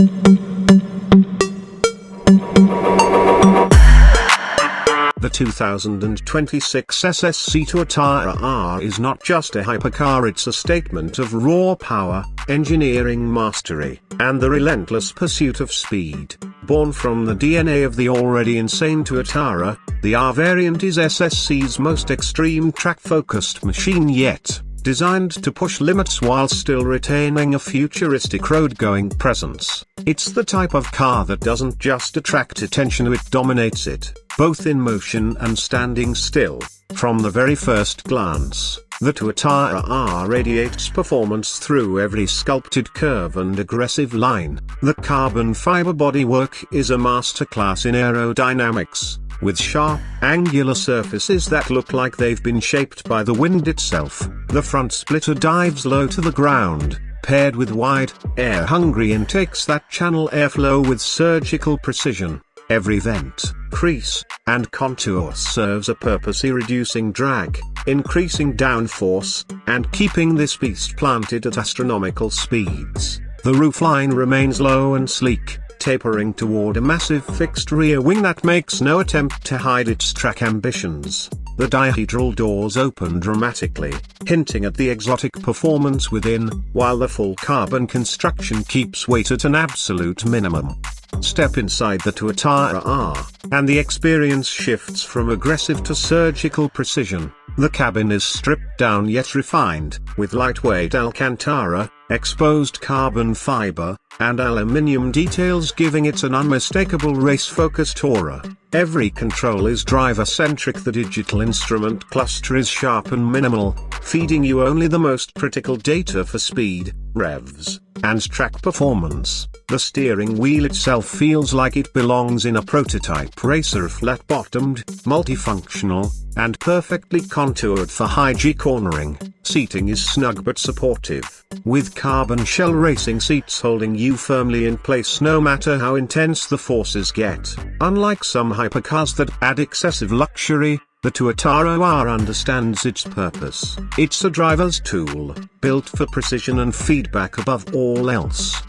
The 2026 SSC Tuatara R is not just a hypercar, it's a statement of raw power, engineering mastery, and the relentless pursuit of speed. Born from the DNA of the already insane Tuatara, the R variant is SSC's most extreme track-focused machine yet, designed to push limits while still retaining a futuristic road-going presence. It's the type of car that doesn't just attract attention, it dominates it, both in motion and standing still. From the very first glance, the Tuatara R radiates performance through every sculpted curve and aggressive line. The carbon fiber bodywork is a masterclass in aerodynamics, with sharp, angular surfaces that look like they've been shaped by the wind itself. The front splitter dives low to the ground, paired with wide, air-hungry intakes that channel airflow with surgical precision. Every vent, crease, and contour serves a purpose: reducing drag, increasing downforce, and keeping this beast planted at astronomical speeds. The roofline remains low and sleek, tapering toward a massive fixed rear wing that makes no attempt to hide its track ambitions. The dihedral doors open dramatically, hinting at the exotic performance within, while the full carbon construction keeps weight at an absolute minimum. Step inside the Tuatara R, and the experience shifts from aggressive to surgical precision. The cabin is stripped down yet refined, with lightweight Alcantara, exposed carbon fiber, and aluminium details giving it an unmistakable race-focused aura. Every control is driver-centric, the digital instrument cluster is sharp and minimal, feeding you only the most critical data for speed, revs, and track performance. The steering wheel itself feels like it belongs in a prototype racer, flat-bottomed, multifunctional, and perfectly contoured for high-G cornering. Seating is snug but supportive, with carbon shell racing seats holding you firmly in place no matter how intense the forces get. Unlike some hypercars that add excessive luxury, the Tuatara R understands its purpose. It's a driver's tool, built for precision and feedback above all else.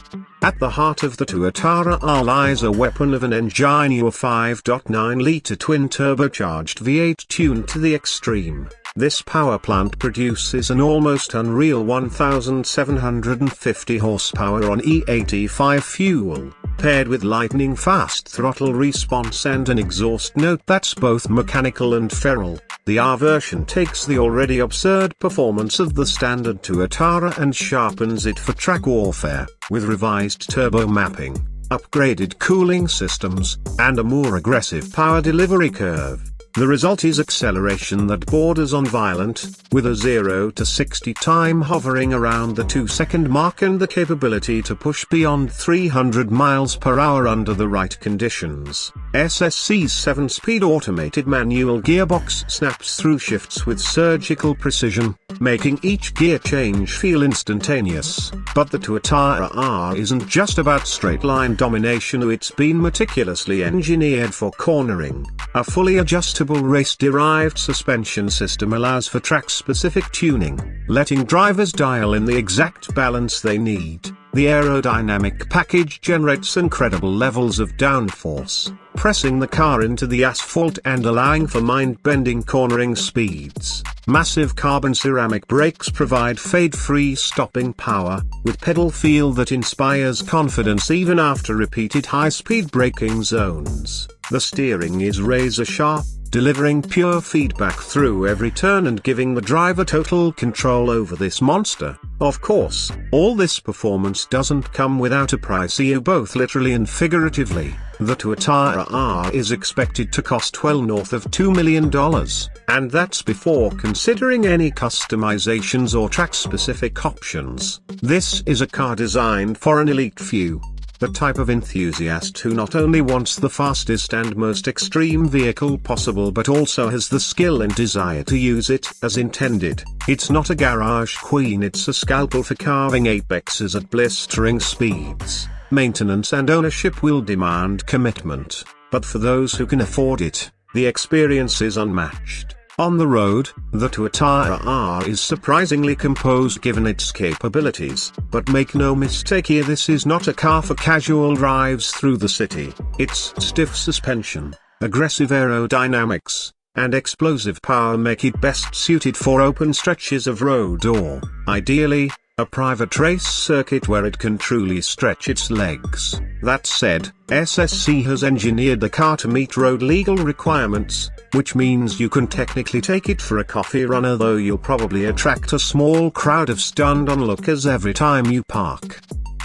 At the heart of the Tuatara R lies a weapon of an engine, a 5.9-litre twin-turbocharged V8 tuned to the extreme. This power plant produces an almost unreal 1,750 horsepower on E85 fuel, paired with lightning-fast throttle response and an exhaust note that's both mechanical and feral. The R version takes the already absurd performance of the standard Tuatara and sharpens it for track warfare, with revised turbo mapping, upgraded cooling systems, and a more aggressive power delivery curve. The result is acceleration that borders on violent, with a 0 to 60 time hovering around the 2-second mark and the capability to push beyond 300 miles per hour under the right conditions. SSC's 7-speed automated manual gearbox snaps through shifts with surgical precision, making each gear change feel instantaneous. But the Tuatara R isn't just about straight-line domination, it's been meticulously engineered for cornering. A fully adjustable race-derived suspension system allows for track-specific tuning, letting drivers dial in the exact balance they need. The aerodynamic package generates incredible levels of downforce, pressing the car into the asphalt and allowing for mind-bending cornering speeds. Massive carbon ceramic brakes provide fade-free stopping power, with pedal feel that inspires confidence even after repeated high-speed braking zones. The steering is razor-sharp, delivering pure feedback through every turn and giving the driver total control over this monster. Of course, all this performance doesn't come without a price, both literally and figuratively. The Tuatara R is expected to cost well north of $2 million, and that's before considering any customizations or track-specific options. This is a car designed for an elite few. The type of enthusiast who not only wants the fastest and most extreme vehicle possible but also has the skill and desire to use it as intended. It's not a garage queen, it's a scalpel for carving apexes at blistering speeds. Maintenance and ownership will demand commitment, but for those who can afford it, the experience is unmatched. On the road, the Tuatara R is surprisingly composed given its capabilities, but make no mistake here, this is not a car for casual drives through the city. Its stiff suspension, aggressive aerodynamics, and explosive power make it best suited for open stretches of road or, ideally, a private race circuit where it can truly stretch its legs. That said, SSC has engineered the car to meet road legal requirements, which means you can technically take it for a coffee run, although you'll probably attract a small crowd of stunned onlookers every time you park.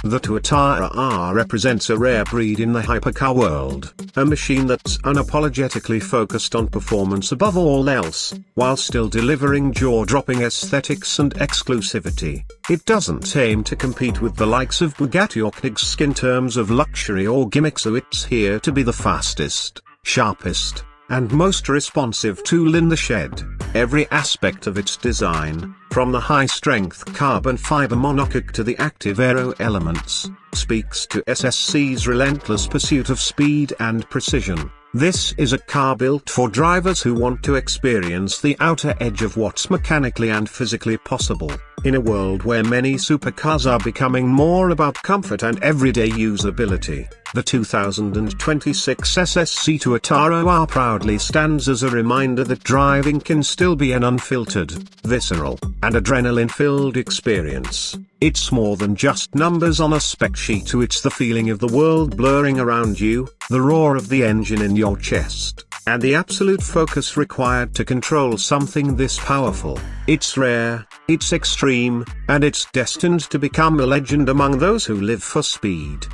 The Tuatara R represents a rare breed in the hypercar world, a machine that's unapologetically focused on performance above all else, while still delivering jaw-dropping aesthetics and exclusivity. It doesn't aim to compete with the likes of Bugatti or Knigsk in terms of luxury or gimmick, so it's here to be the fastest, sharpest, and most responsive tool in the shed. Every aspect of its design, from the high-strength carbon fiber monocoque to the active aero elements, speaks to SSC's relentless pursuit of speed and precision. This is a car built for drivers who want to experience the outer edge of what's mechanically and physically possible. In a world where many supercars are becoming more about comfort and everyday usability, the 2026 SSC Tuatara R proudly stands as a reminder that driving can still be an unfiltered, visceral, and adrenaline-filled experience. It's more than just numbers on a spec sheet, it's the feeling of the world blurring around you, the roar of the engine in your chest, and the absolute focus required to control something this powerful. It's rare, it's extreme, and it's destined to become a legend among those who live for speed.